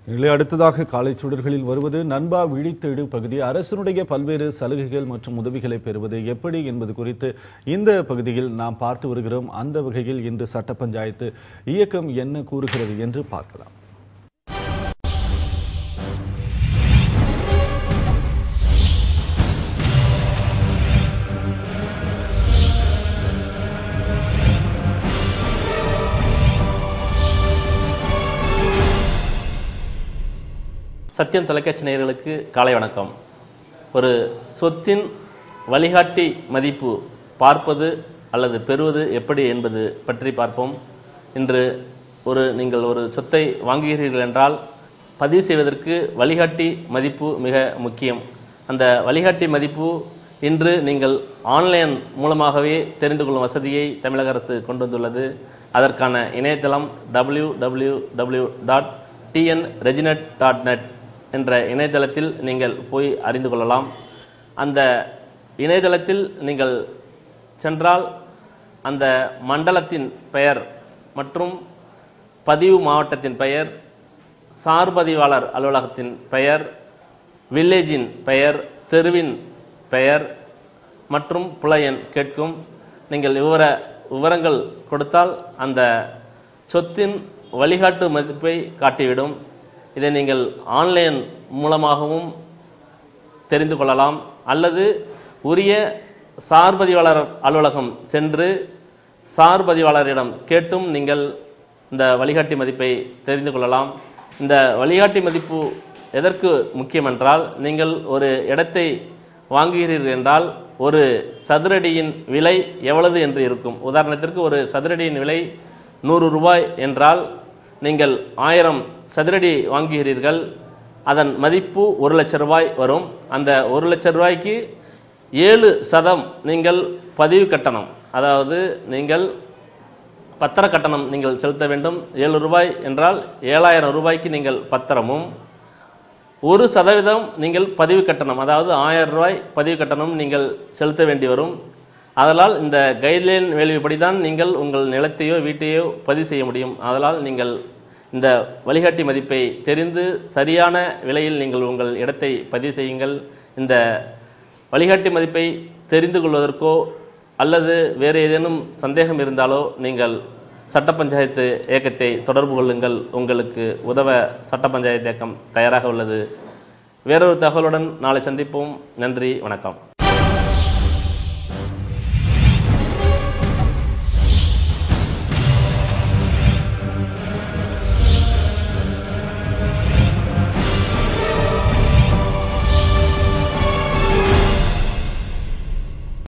இதில் அடுத்ததாக காலை சுடர்களில் வருவது நண்பா விழித்தெடு பகுதி. அரசினுடைய பல்வேறு சலுகைகள் மற்றும் உதவிகளை பெறுவது எப்படி என்பது குறித்து இந்த பகுதியில் நாம் பார்த்து வருகிறோம். அந்த வகையில் இன்று சட்ட பஞ்சாயத்து இயக்கம் என்ன கூறுகிறது என்று பார்க்கலாம். சத்தியம் தொலைக்காட்சி நேயர்களுக்கு காலை வணக்கம். ஒரு சொத்தின் வழிகாட்டி மதிப்பு பார்ப்பது அல்லது பெறுவது எப்படி என்பது பற்றி பார்ப்போம். இன்று நீங்கள் ஒரு சொத்தை வாங்குகிறீர்கள் என்றால் பதிவு செய்வதற்கு வழிகாட்டி மதிப்பு மிக முக்கியம். அந்த வழிகாட்டி மதிப்பு இன்று நீங்கள் ஆன்லைன் மூலமாகவே தெரிந்து கொள்ளும் வசதியை தமிழக அரசு கொண்டு வந்துள்ளது. அதற்கான இணையதளம் www.tnreginet.net என்ற இணையதளத்தில் நீங்கள் போய் அறிந்து கொள்ளலாம். அந்த இணையதளத்தில் நீங்கள் சென்றால் அந்த மண்டலத்தின் பெயர் மற்றும் பதிவு மாவட்டத்தின் பெயர், சார்பதிவாளர் அலுவலகத்தின் பெயர், வில்லேஜின் பெயர், தெருவின் பெயர் மற்றும் புலையன் கேட்கும். நீங்கள் விவரங்கள் கொடுத்தால் அந்த சொத்தின் வழிகாட்டு மதிப்பை காட்டிவிடும். இதை நீங்கள் ஆன்லைன் மூலமாகவும் தெரிந்து கொள்ளலாம் அல்லது உரிய சார்பதிவாளர் அலுவலகம் சென்று சார்பதிவாளரிடம் கேட்டும் நீங்கள் இந்த வழிகாட்டி மதிப்பை தெரிந்து கொள்ளலாம். இந்த வழிகாட்டி மதிப்பு எதற்கு முக்கியம் என்றால், நீங்கள் ஒரு இடத்தை வாங்குகிறீர்கள் என்றால் ஒரு சதுரடியின் விலை எவ்வளவு என்று இருக்கும். உதாரணத்திற்கு ஒரு சதுரடியின் விலை 100 ரூபாய் என்றால் நீங்கள் 1000 சதுரடி வாங்குகிறீர்கள், அதன் மதிப்பு 1 லட்சம் ரூபாய் வரும். அந்த 1 லட்சம் ரூபாய்க்கு 7% நீங்கள் பதிவு கட்டணம், அதாவது நீங்கள் பத்திர கட்டணம் நீங்கள் செலுத்த வேண்டும். 7 ரூபாய் என்றால் 7000 ரூபாய்க்கு நீங்கள் பத்திரமும், 1% நீங்கள் பதிவு கட்டணம், அதாவது 1000 ரூபாய் பதிவு கட்டணம் நீங்கள் செலுத்த வேண்டி வரும். அதனால் இந்த கைட்லைன் வேல்யூபடி தான் நீங்கள் உங்கள் நிலத்தையோ வீட்டையோ பதிவு செய்ய முடியும். அதனால் நீங்கள் இந்த வழிகாட்டி மதிப்பை தெரிந்து சரியான விலையில் நீங்கள் உங்கள் இடத்தை பதிவு செய்யுங்கள். இந்த வழிகாட்டி மதிப்பை தெரிந்து கொள்வதற்கோ அல்லது வேறு ஏதேனும் சந்தேகம் இருந்தாலோ நீங்கள் சட்ட பஞ்சாயத்து இயக்கத்தை தொடர்பு கொள்ளுங்கள். உங்களுக்கு உதவ சட்ட பஞ்சாயத்து இயக்கம் தயாராக உள்ளது. வேறொரு தகவலுடன் நாளை சந்திப்போம். நன்றி, வணக்கம்.